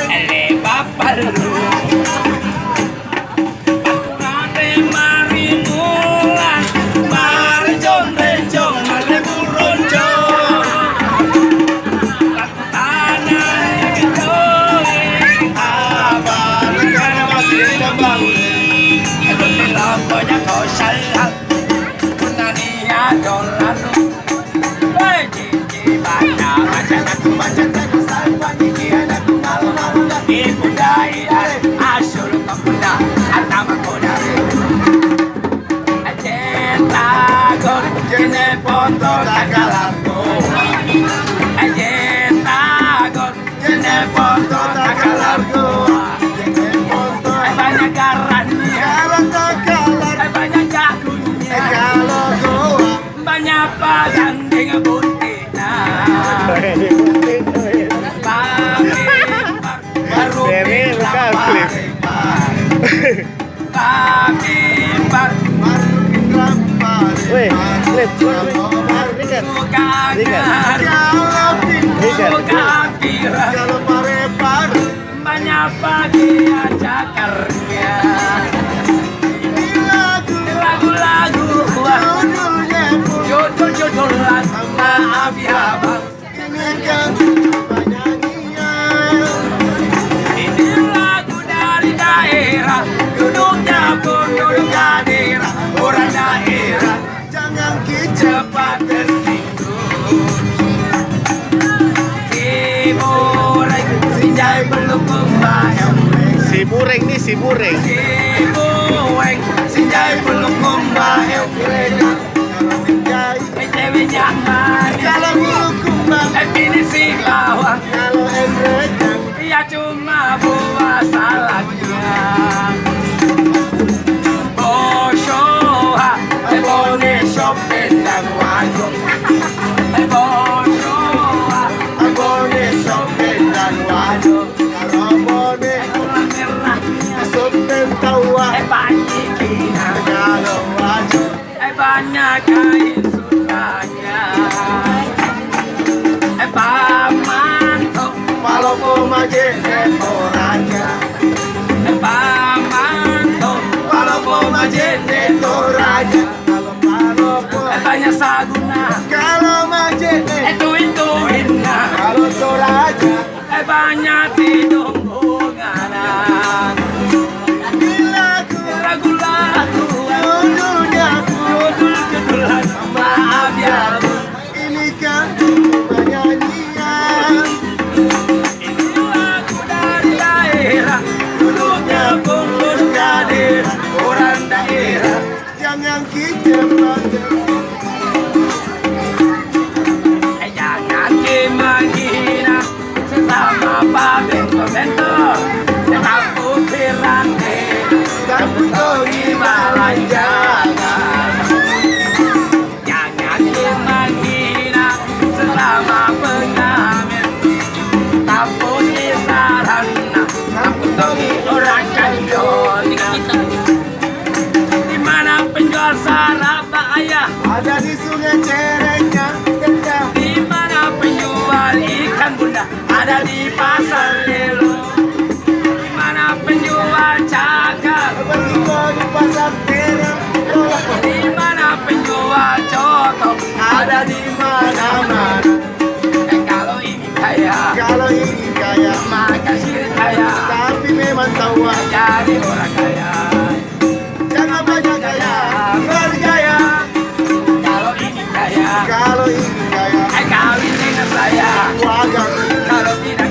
ele bapak lu aku nate mari mulan mari jong mari buronjo aku tanah itu abang karena masih lembang aku bilang banyak kau sayang nania dolan baca aku ibu dai asyur kapunda atama kodare ajenta gor jene poto tagalarko ajenta gor jene poto tagalarko banyak garannya banyak jagunnya banyak paganding buntina Demi buka klip. Weh, klip. Banyak pagi cakarnya. Lagu-lagu judul lagu maaf ya bang. Ini lagu dari daerah, duduknya pun duduk daerah, orang daerah. Jangan cepat tersinggung. Si Bureng, si Jai belum membayar. Si Bureng nih, si Bureng. Si Bureng, si Jai belum membayar. Cewek jangan kalau belum kumbang, pilih si bawah. Kalau ya cuma buat salahnya. Boshoha, bone shopping dan wajong. Boshoha, bone shopping dan wajong. Kalau bone kurang merahnya, shopping tawa. Banyak kina kalau wajong. Banyak kain sukanya. Pamanto, kalau pemajene orangnya. Pamanto, kalau pemajene orangnya. Banyak saguna, kalau majene itu-ituinna. Kalau toraja, banyak tidung bunganan. Lagu-lagu, judul-judulan, maaf ya. Ini kan penyanyian. Ini lagu dari daerah, duduknya pun duduk daerah, orang daerah. Jangan kita jangan menghina sesama pabento-bento. Tetap pirante, kamu togi balanjangan. Jangan menghina selama pengamen. Tapos di sarana, kamu togi orang kanjon. Di mana penjual sarapa ayah? Ada di sungai Cereknya. Di mana penjual ikan bunda? Ada di pasar Lelo. Di mana penjual cakar? Di pasar Terang. Di mana penjual coto? Ada di mana-mana. Kalau ini kaya, maka sih kaya. Tapi memang tahu jadi orang kaya. Jangan banyak gaya, bergaya. Kalau ini kaya, kawin dengan saya. Kalau tidak